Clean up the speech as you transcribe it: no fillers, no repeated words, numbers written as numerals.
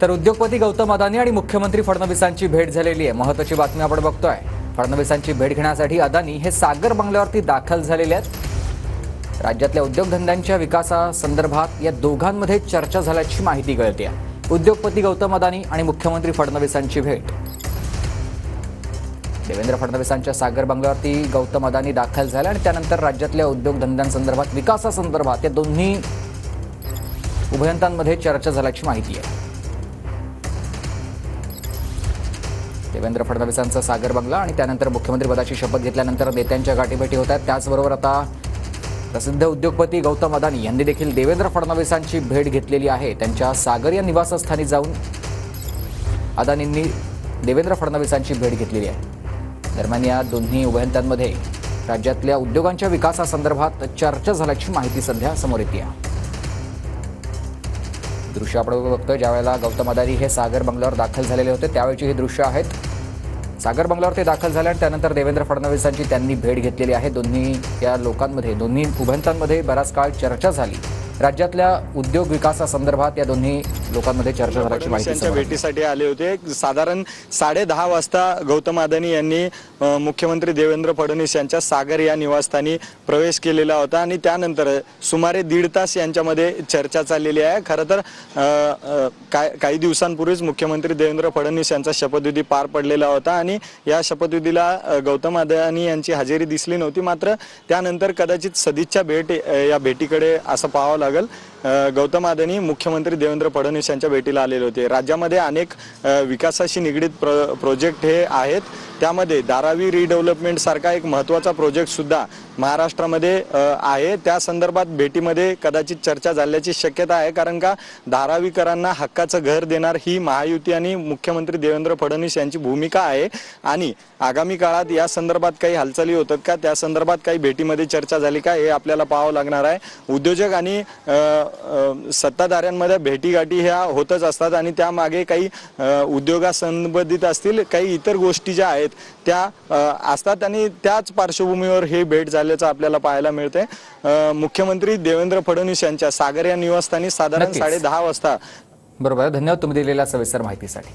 तर उद्योगपती गौतम अदानी आणि मुख्यमंत्री फडणवीसांची भेट झालेली आहे। महत्त्वाची बातमी आपण बघतोय। फडणवीसांची भेट घेण्यासाठी अदानी हे सागर बंगल्यावरती दाखल झालेले आहेत। राज्यातल्या उद्योगधंद्यांच्या विकासासंदर्भात या दोघांमध्ये चर्चा झाल्याची माहिती कळते आहे। उद्योगपती गौतम अदानी आणि मुख्यमंत्री फडणवीसांची भेट। देवेंद्र फडणवीसांच्या सागर बंगल्यावरती गौतम अदानी दाखल झाले आणि त्यानंतर राज्यातल्या उद्योगधंद्यांसंदर्भात विकासासंदर्भात या दोन्ही उभयंतांमध्ये चर्चा झाल्याची माहिती आहे। देवेंद्र फडणवीसांचा सागर बंगला आणि त्यानंतर मुख्यमंत्रीपदाची शपथ घेतल्यानंतर नेत्यांच्या गाठीभेटी होत आहेत। त्याचबरोबर आता प्रसिद्ध उद्योगपती गौतम अदानी यांनी देखील देवेंद्र फडणवीसांची भेट घेतलेली आहे। त्यांच्या सागर या निवासस्थानी जाऊन अदानींनी देवेंद्र फडणवीसांची भेट घेतलेली आहे। दरम्यान या दोन्ही उभयंतांमध्ये राज्यातल्या उद्योगांच्या विकासासंदर्भात चर्चा झाल्याची माहिती सध्या समोर येते आहे। दृश्य आपण बघतोय, ज्यावेळेला गौतम अदानी हे सागर बंगल्यावर दाखल झालेले होते त्यावेळची ही दृश्य आहेत। सागर बंगल्यावर ते दाखल झाले आणि त्यानंतर देवेंद्र फडणवीसांची त्यांनी भेट घेतलेली आहे। दोन्ही या लोकांमध्ये दोन्ही उभयंतांमध्ये बराच काळ चर्चा झाली। राज्यातल्या उद्योग विकासासंदर्भात या दोन्ही लोकांमध्ये चर्चा झाल्याची माहिती भेटीसाठी आले होते। साधारण 10:30 वाजता गौतम अदानी यांनी मुख्यमंत्री देवेंद्र फडणवीस यांच्या सागर या निवासस्थानी प्रवेश केलेला होता आणि त्यानंतर सुमारे 1.5 तास यांच्यामध्ये चर्चा चाललेली आहे। खरं तर काही दिवसांपूर्वीच मुख्यमंत्री देवेंद्र फडणवीस यांचा शपथविधी पार पडलेला होता आणि या शपथविधीला गौतम अदानी यांची हजेरी दिसली नव्हती। मात्र त्यानंतर कदाचित सदिच्छा भेट या भेटीकडे असं पाहावं लागेल। गौतम अदानी मुख्यमंत्री देवेंद्र फडणवीस यांच्या भेटीला आलेले होते। राज्यामध्ये अनेक विकासाशी निगडीत प्रोजेक्ट हे आहेत। त्यामध्ये धारावी रिडेव्हलपमेंट सारखा एक महत्त्वाचा प्रोजेक्ट सुद्धा महाराष्ट्रामध्ये आहे। त्या संदर्भात भेटीमध्ये कदाचित चर्चा झाल्याची शक्यता आहे, कारण का धारावीकरांना हक्काचं घर देणार ही महायुती आणि मुख्यमंत्री देवेंद्र फडणवीस यांची भूमिका आहे आणि आगामी काळात या संदर्भात काही हालचाली होतात का, त्या संदर्भात काही भेटीमध्ये चर्चा झाली का, हे आपल्याला पाहावं लागणार आहे। उद्योजक आणि सत्ताधाऱ्यांमध्ये भेटीगाठी ह्या होतच असतात आणि त्यामागे काही उद्योगासंबंधित असतील काही इतर गोष्टी ज्या आहेत त्या असतात आणि त्याच पार्श्वभूमीवर हे भेट झाल्याचं आपल्याला पाहायला मिळते। मुख्यमंत्री देवेंद्र फडणवीस यांच्या सागर या निवासस्थानी साधारण 10:30 वाजता। बरोबर, धन्यवाद तुम्ही दिलेल्या सविस्तर माहितीसाठी।